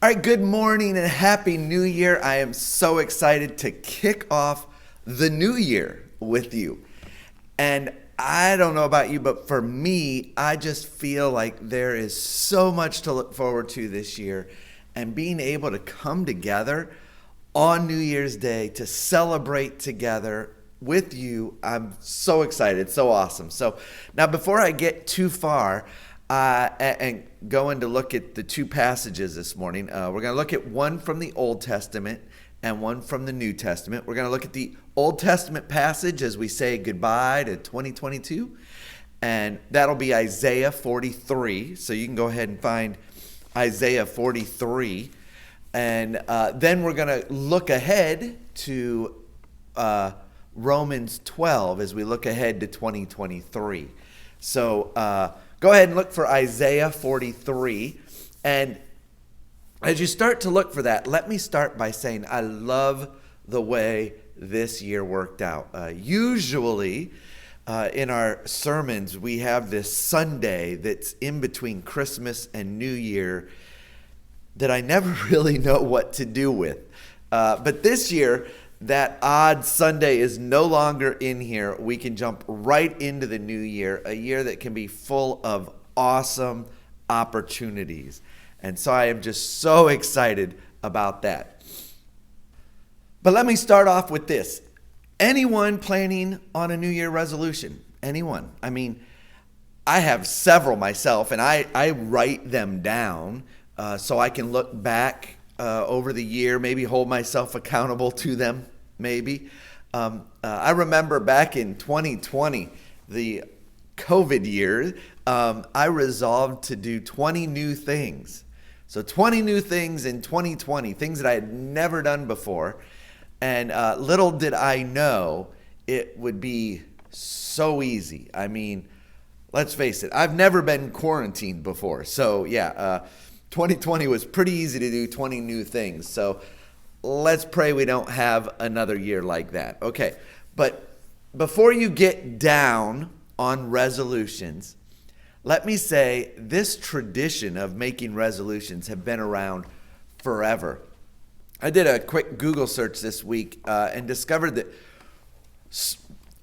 All right, good morning and happy new year. I am so excited to kick off the new year with you. And I don't know about you, but for me, I just feel like there is so much to look forward to this year. And being able to come together on New Year's Day to celebrate together with you, I'm so excited, so awesome. So now, before I get too far, and going to look at the two passages this morning. We're going to look at one from the Old Testament and one from the New Testament. We're going to look at the Old Testament passage as we say goodbye to 2022, and that'll be Isaiah 43. So you can go ahead and find Isaiah 43, and then we're going to look ahead to Romans 12 as we look ahead to 2023. So go ahead and look for Isaiah 43. And as you start to look for that, let me start by saying I love the way this year worked out. Usually in our sermons, we have this Sunday that's in between Christmas and New Year that I never really know what to do with. But this year, that odd Sunday is no longer in here. We can jump right into the new year, a year that can be full of awesome opportunities. And so I am just so excited about that. But let me start off with this. Anyone planning on a New Year resolution? Anyone? I mean, I have several myself, and I write them down so I can look back over the year, maybe hold myself accountable to them, maybe. I remember back in 2020, the COVID year, I resolved to do 20 new things. So 20 new things in 2020, things that I had never done before. And little did I know it would be so easy. I mean, let's face it, I've never been quarantined before. So yeah, 2020 was pretty easy to do 20 new things. So let's pray we don't have another year like that. Okay, but before you get down on resolutions, let me say this tradition of making resolutions have been around forever. I did a quick Google search this week and discovered that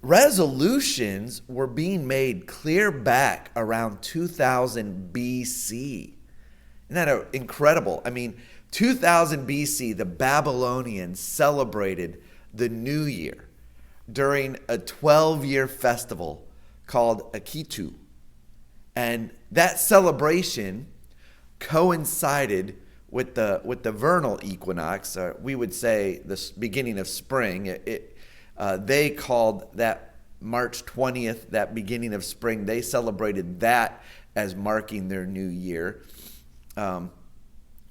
resolutions were being made clear back around 2000 BC. Isn't that incredible? I mean, 2000 BC, the Babylonians celebrated the New Year during a 12-year festival called Akitu. And that celebration coincided with the vernal equinox. We would say the beginning of spring. They called that March 20th, that beginning of spring. They celebrated that as marking their new year.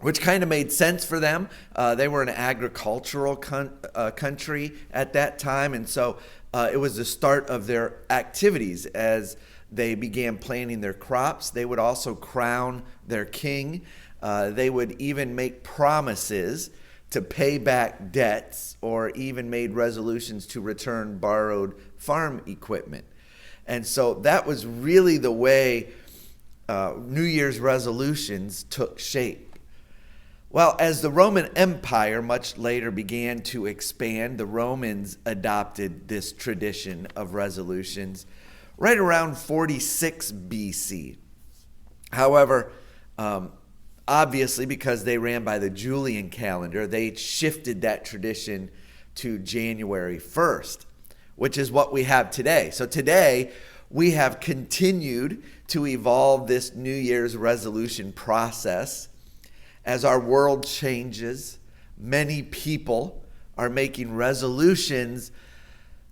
Which kind of made sense for them. They were an agricultural country at that time, and so it was the start of their activities as they began planting their crops. They would also crown their king. They would even make promises to pay back debts or even made resolutions to return borrowed farm equipment. And so that was really the way New Year's resolutions took shape. Well, as the Roman Empire much later began to expand, the Romans adopted this tradition of resolutions right around 46 BC. However, obviously, because they ran by the Julian calendar, they shifted that tradition to January 1st, which is what we have today. So today, we have continued to evolve this New Year's resolution process. As our world changes, many people are making resolutions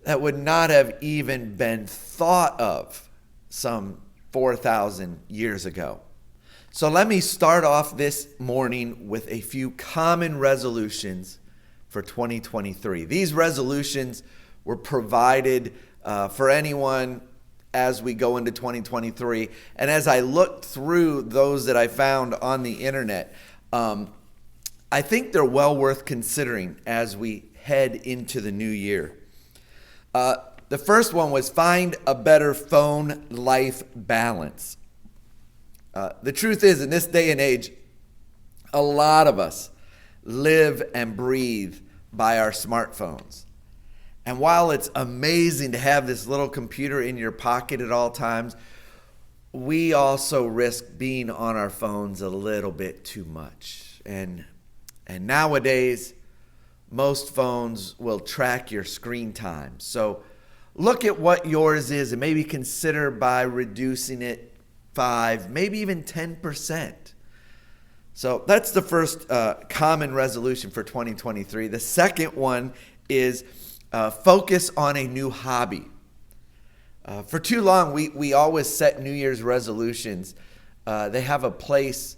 that would not have even been thought of some 4,000 years ago. So let me start off this morning with a few common resolutions for 2023. These resolutions were provided for anyone as we go into 2023. And as I looked through those that I found on the internet, I think they're well worth considering as we head into the new year. The first one was find a better phone-life balance. The truth is, in this day and age, A lot of us live and breathe by our smartphones. And while it's amazing to have this little computer in your pocket at all times, we also risk being on our phones a little bit too much. And nowadays, most phones will track your screen time. So look at what yours is and maybe consider by reducing it 5, maybe even 10%. So that's the first common resolution for 2023. The second one is focus on a new hobby. For too long, we always set New Year's resolutions. They have a place,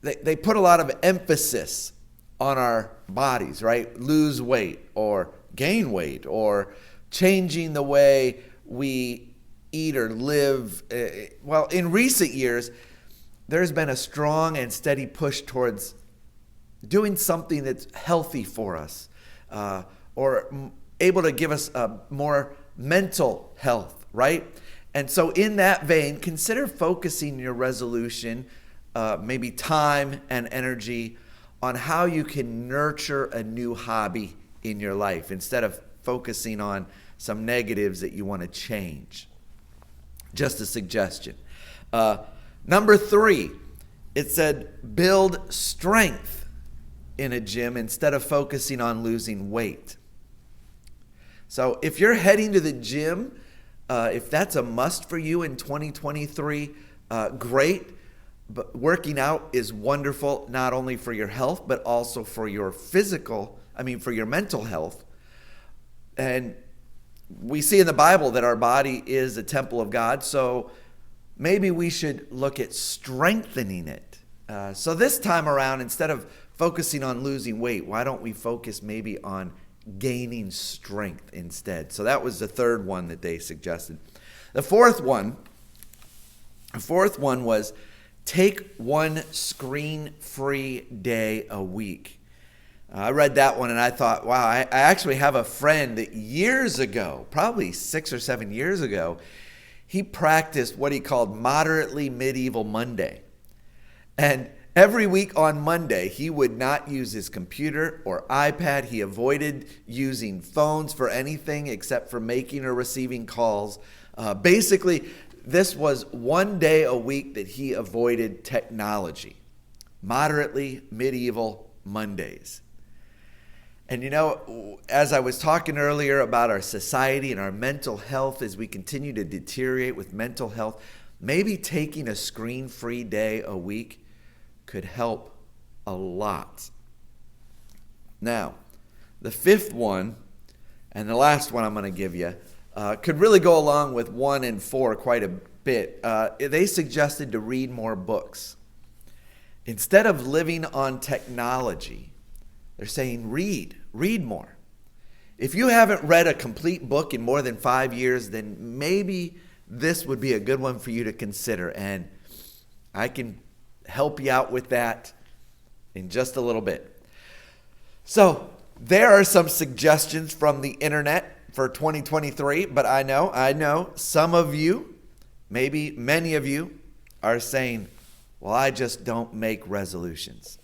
they put a lot of emphasis on our bodies, right? Lose weight or gain weight or changing the way we eat or live. Well, in recent years, there's been a strong and steady push towards doing something that's healthy for us or able to give us more mental health, right? And so in that vein, consider focusing your resolution, maybe time and energy, on how you can nurture a new hobby in your life instead of focusing on some negatives that you want to change. Just a suggestion. Number 3, it said build strength in a gym instead of focusing on losing weight. So if you're heading to the gym, if that's a must for you in 2023, great. But working out is wonderful, not only for your health, but also for your for your mental health. And we see in the Bible that our body is a temple of God, so maybe we should look at strengthening it. So this time around, instead of focusing on losing weight, why don't we focus maybe on gaining strength instead? So that was the third one that they suggested. The fourth one was take one screen-free day a week. I read that one and I thought, wow, I actually have a friend that years ago, probably 6 or 7 years ago, he practiced what he called moderately medieval Monday. And every week on Monday, he would not use his computer or iPad. He avoided using phones for anything except for making or receiving calls. Basically, this was one day a week that he avoided technology. Moderately medieval Mondays. And you know, as I was talking earlier about our society and our mental health, as we continue to deteriorate with mental health, maybe taking a screen-free day a week could help a lot. Now, the fifth one, and the last one I'm going to give you, could really go along with 1 and 4 quite a bit. They suggested to read more books. Instead of living on technology, they're saying read more. If you haven't read a complete book in more than 5 years, then maybe this would be a good one for you to consider. And I can help you out with that in just a little bit. So there are some suggestions from the internet for 2023, but I know some of you, maybe many of you, are saying, well, I just don't make resolutions.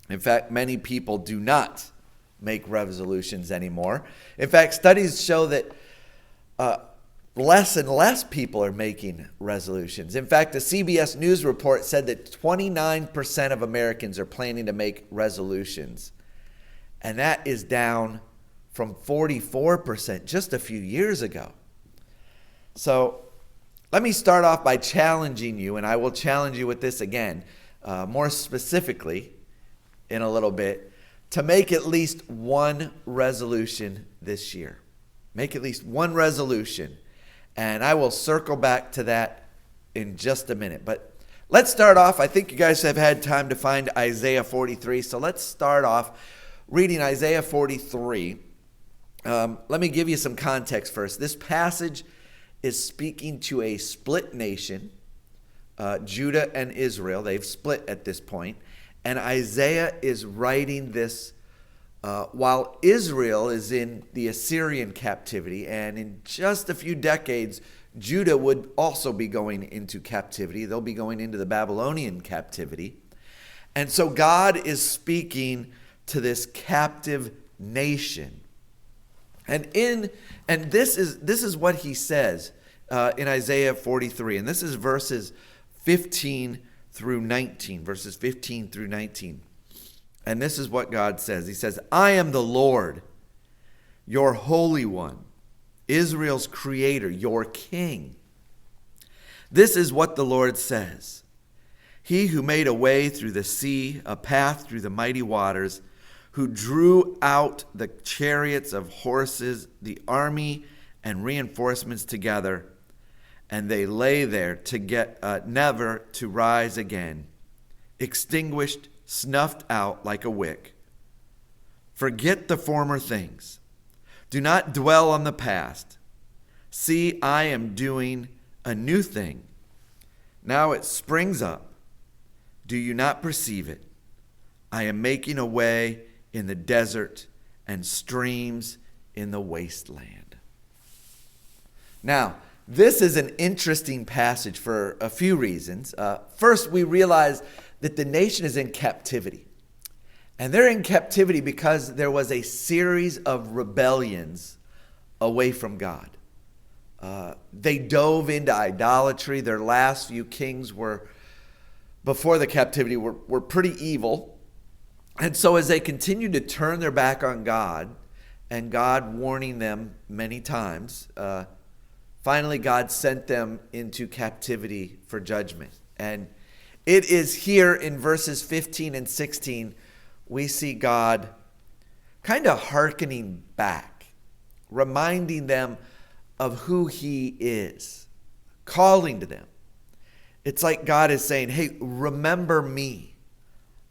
In fact, many people do not make resolutions anymore. In fact, studies show that less and less people are making resolutions. In fact, a CBS News report said that 29% of Americans are planning to make resolutions. And that is down from 44% just a few years ago. So let me start off by challenging you, and I will challenge you with this again, more specifically in a little bit, to make at least one resolution this year. Make at least one resolution. And I will circle back to that in just a minute. But let's start off. I think you guys have had time to find Isaiah 43. So let's start off reading Isaiah 43. Let me give you some context first. This passage is speaking to a split nation, Judah and Israel. They've split at this point. And Isaiah is writing this while Israel is in the Assyrian captivity. And in just a few decades, Judah would also be going into captivity. They'll be going into the Babylonian captivity. And so God is speaking to this captive nation. And this is what he says in Isaiah 43. And this is verses 15 through 19. Verses 15 through 19. And this is what God says. He says, I am the Lord, your Holy One, Israel's Creator, your King. This is what the Lord says. He who made a way through the sea, a path through the mighty waters, who drew out the chariots of horses, the army and reinforcements together, and they lay there to get never to rise again, extinguished, snuffed out like a wick. Forget the former things. Do not dwell on the past. See, I am doing a new thing. Now it springs up. Do you not perceive it? I am making a way in the desert and streams in the wasteland. Now, this is an interesting passage for a few reasons. First, we realize that the nation is in captivity. And they're in captivity because there was a series of rebellions away from God. They dove into idolatry. Their last few kings before the captivity, were pretty evil. And so as they continued to turn their back on God, and God warning them many times, finally God sent them into captivity for judgment. And it is here in verses 15 and 16, we see God kind of hearkening back, reminding them of who he is, calling to them. It's like God is saying, hey, remember me.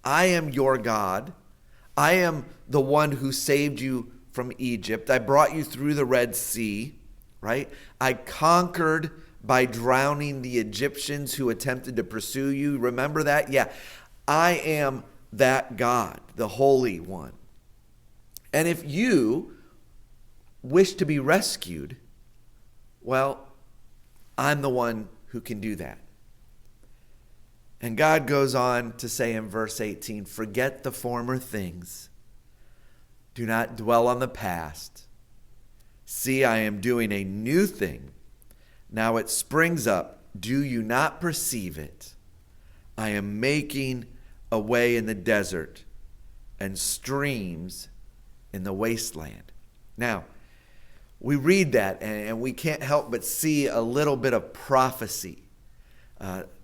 I am your God. I am the one who saved you from Egypt. I brought you through the Red Sea, right? I conquered by drowning the Egyptians who attempted to pursue you. Remember that? Yeah. I am that God, the Holy One. And if you wish to be rescued, well, I'm the one who can do that. And God goes on to say in verse 18, forget the former things. Do not dwell on the past. See, I am doing a new thing. Now it springs up. Do you not perceive it? I am making a way in the desert and streams in the wasteland. Now, we read that and we can't help but see a little bit of prophecy.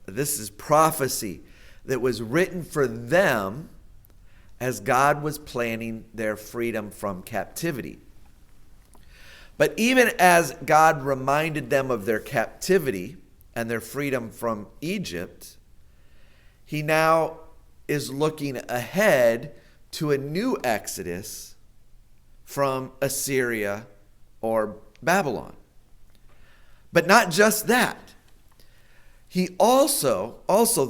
This is prophecy that was written for them as God was planning their freedom from captivity. But even as God reminded them of their captivity and their freedom from Egypt, he now is looking ahead to a new exodus from Assyria or Babylon. But not just that. He also,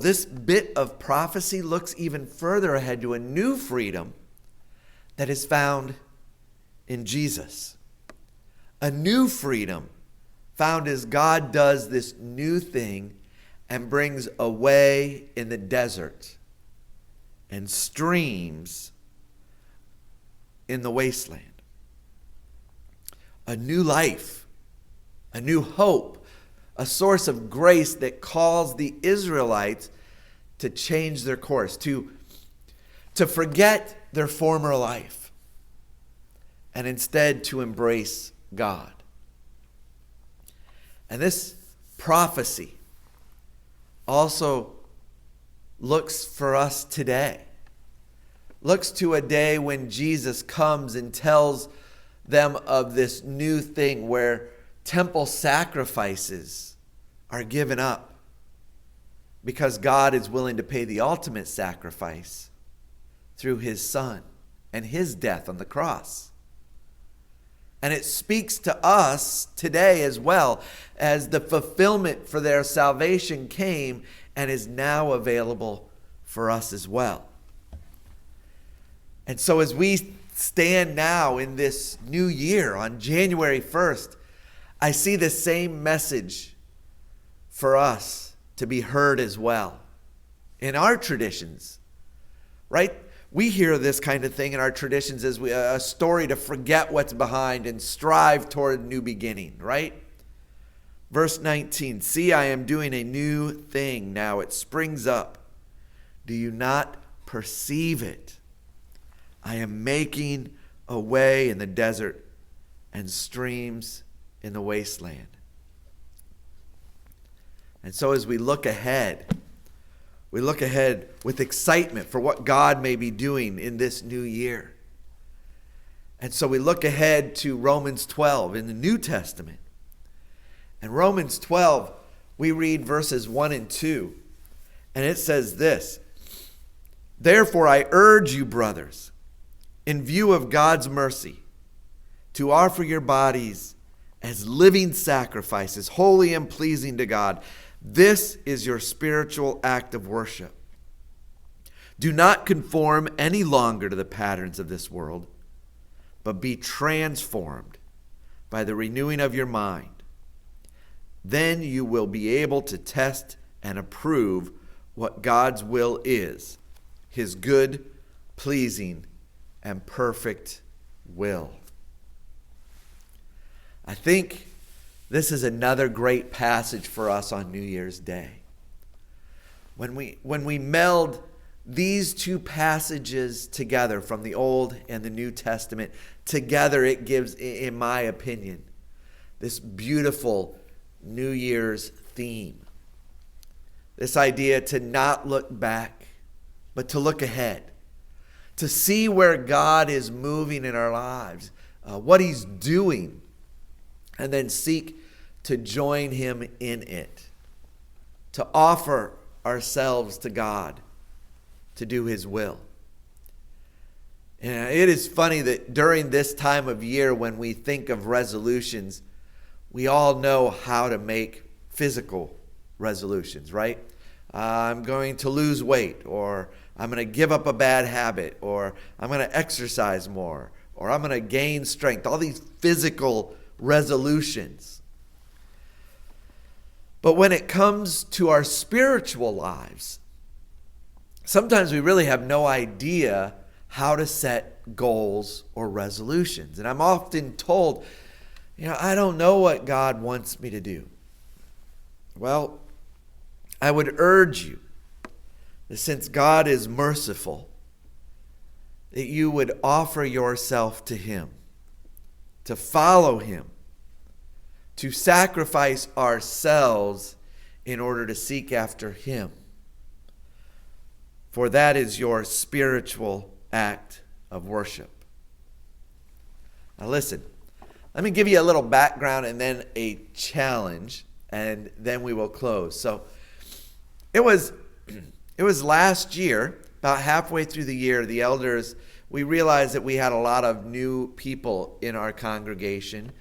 this bit of prophecy looks even further ahead to a new freedom that is found in Jesus. A new freedom found as God does this new thing and brings a way in the desert and streams in the wasteland. A new life, a new hope, a source of grace that calls the Israelites to change their course, to forget their former life, and instead to embrace God. And this prophecy also looks for us today. Looks to a day when Jesus comes and tells them of this new thing where temple sacrifices are given up because God is willing to pay the ultimate sacrifice through his Son and his death on the cross. And it speaks to us today as well, as the fulfillment for their salvation came and is now available for us as well. And so as we stand now in this new year on January 1st, I see the same message for us to be heard as well in our traditions right? We hear this kind of thing in our traditions as a story to forget what's behind and strive toward a new beginning, right? Verse 19, see, I am doing a new thing now. It springs up. Do you not perceive it? I am making a way in the desert and streams in the wasteland. And so as we look ahead with excitement for what God may be doing in this new year. And so we look ahead to Romans 12 in the New Testament. In Romans 12, we read verses 1 and 2. And it says this, therefore I urge you, brothers, in view of God's mercy, to offer your bodies as living sacrifices, holy and pleasing to God. This is your spiritual act of worship. Do not conform any longer to the patterns of this world, but be transformed by the renewing of your mind. Then you will be able to test and approve what God's will is, his good, pleasing, and perfect will. I think this is another great passage for us on New Year's Day. When we meld these two passages together from the Old and the New Testament together, it gives, in my opinion, this beautiful New Year's theme. This idea to not look back, but to look ahead. To see where God is moving in our lives, what he's doing, and then seek to join him in it, to offer ourselves to God to do his will. And it is funny that during this time of year when we think of resolutions, we all know how to make physical resolutions, right? I'm going to lose weight, or I'm going to give up a bad habit, or I'm going to exercise more, or I'm going to gain strength. All these physical resolutions. But when it comes to our spiritual lives, sometimes we really have no idea how to set goals or resolutions. And I'm often told, I don't know what God wants me to do. Well, I would urge you that since God is merciful, that you would offer yourself to him, to follow him, to sacrifice ourselves in order to seek after him. For that is your spiritual act of worship. Now listen, let me give you a little background and then a challenge, and then we will close. So it was last year, about halfway through the year, the elders, we realized that we had a lot of new people in our congregation.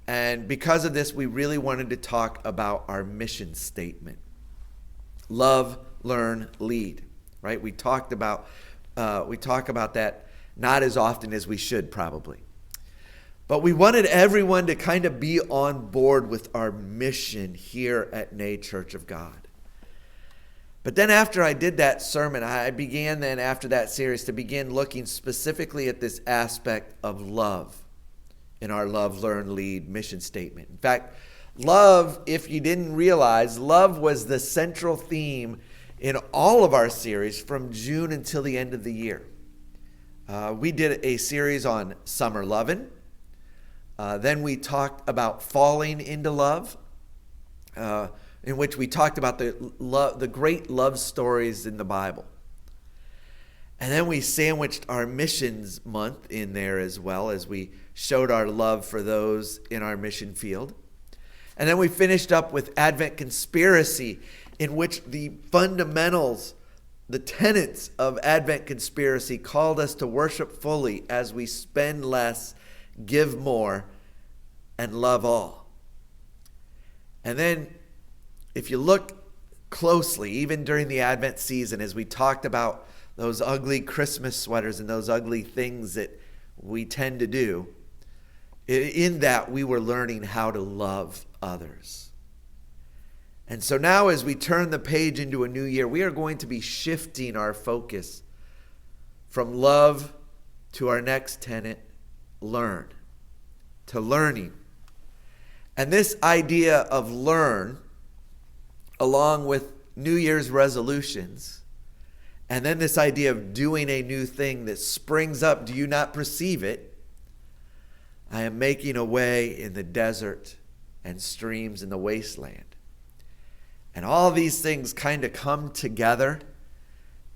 And because of this, we really wanted to talk about our mission statement. Love, learn, lead. Right? We talk about that not as often as we should probably. But we wanted everyone to kind of be on board with our mission here at Nay Church of God. But then after I did that sermon, I began then after that series to begin looking specifically at this aspect of love in our Love, Learn, Lead mission statement. In fact, love, if you didn't realize, love was the central theme in all of our series from June until the end of the year. We did a series on summer lovin'. Then we talked about falling into love, in which we talked about the great love stories in the Bible. And then we sandwiched our missions month in there as well, as we showed our love for those in our mission field. And then we finished up with Advent Conspiracy, in which the fundamentals, the tenets of Advent Conspiracy called us to worship fully as we spend less, give more, and love all. And then if you look closely, even during the Advent season, as we talked about those ugly Christmas sweaters and those ugly things that we tend to do, in that we were learning how to love others. And so now as we turn the page into a new year, we are going to be shifting our focus From love to our next tenet, learn. To learning. And this idea of learn, along with New Year's resolutions, and then this idea of doing a new thing that springs up, do you not perceive it? I am making a way in the desert and streams in the wasteland. And all these things kind of come together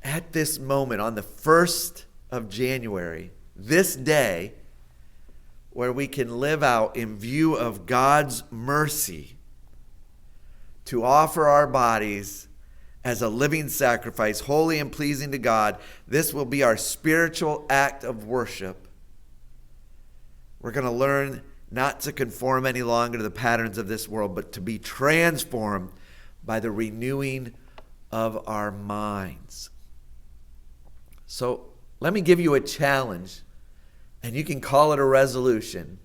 at this moment on the 1st of January, this day, where we can live out in view of God's mercy to offer our bodies as a living sacrifice, holy and pleasing to God. This will be our spiritual act of worship. We're going to learn not to conform any longer to the patterns of this world, but to be transformed by the renewing of our minds. So let me give you a challenge, and you can call it a resolution,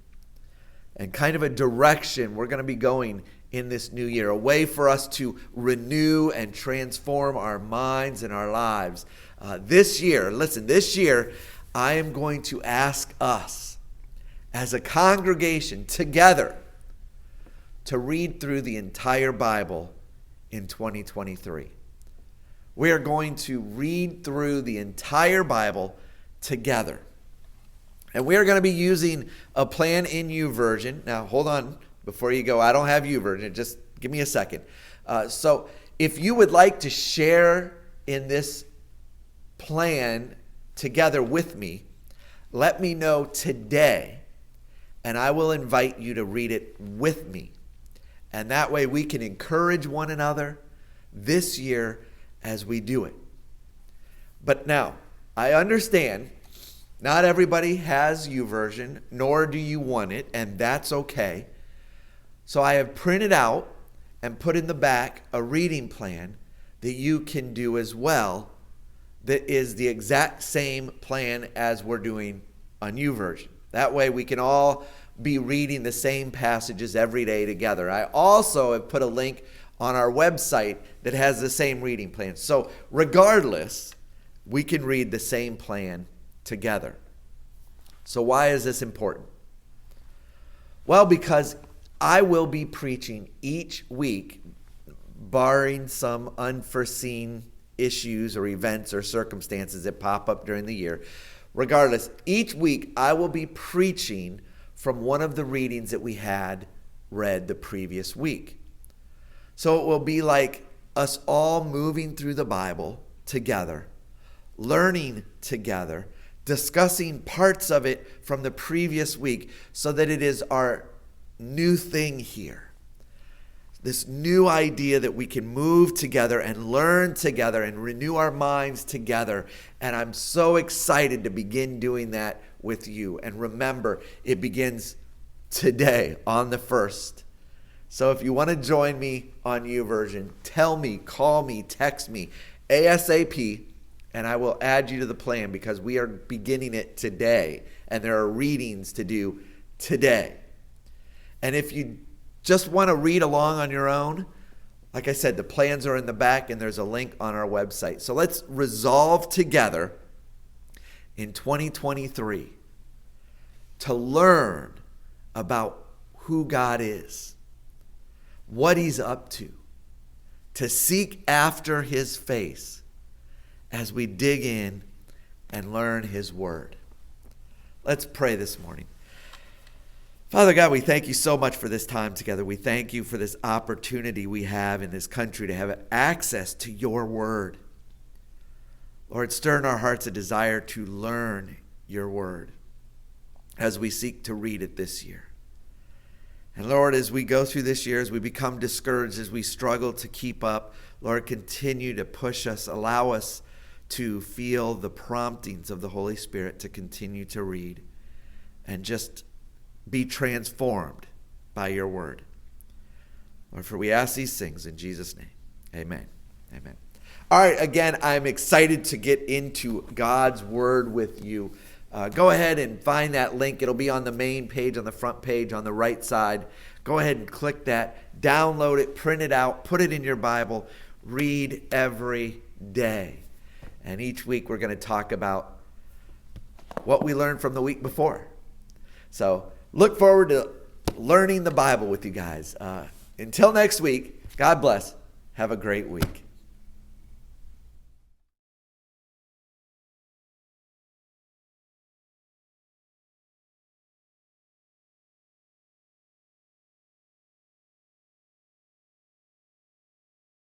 and kind of a direction we're going to be going in this new year, a way for us to renew and transform our minds and our lives. This year, I am going to ask us as a congregation together to read through the entire Bible in 2023. We are going to read through the entire Bible together. And we are going to be using a Plan in YouVersion. Now, hold on. Before you go, I don't have YouVersion. Just give me a second. So if you would like to share in this plan together with me, let me know today, and I will invite you to read it with me. And that way we can encourage one another this year as we do it. But now, I understand not everybody has YouVersion, nor do you want it, and that's okay. So I have printed out and put in the back a reading plan that you can do as well, that is the exact same plan as we're doing on YouVersion. That way we can all be reading the same passages every day together. I also have put a link on our website that has the same reading plan. So regardless, we can read the same plan together. So why is this important? Well, because I will be preaching each week, barring some unforeseen issues or events or circumstances that pop up during the year. Regardless, each week I will be preaching from one of the readings that we had read the previous week. So it will be like us all moving through the Bible together, learning together, discussing parts of it from the previous week so that it is our new thing here. This new idea that we can move together and learn together and renew our minds together. And I'm so excited to begin doing that with you. And remember, it begins today on the 1st. So if you want to join me on YouVersion, tell me, call me, text me ASAP, and I will add you to the plan because we are beginning it today. And there are readings to do today. And if you just want to read along on your own, like I said, the plans are in the back and there's a link on our website. So let's resolve together in 2023 to learn about who God is, what he's up to seek after his face as we dig in and learn his word. Let's pray this morning. Father God, we thank you so much for this time together. We thank you for this opportunity we have in this country to have access to your word. Lord, stir in our hearts a desire to learn your word as we seek to read it this year. And Lord, as we go through this year, as we become discouraged, as we struggle to keep up, Lord, continue to push us, allow us to feel the promptings of the Holy Spirit to continue to read and just be transformed by your word. Lord, for we ask these things in Jesus' name. Amen. Amen. All right, again, I'm excited to get into God's word with you. Go ahead and find that link. It'll be on the main page, on the front page, on the right side. Go ahead and click that, download it, print it out, put it in your Bible, read every day. And each week we're going to talk about what we learned from the week before. So look forward to learning the Bible with you guys. Until next week, God bless. Have a great week.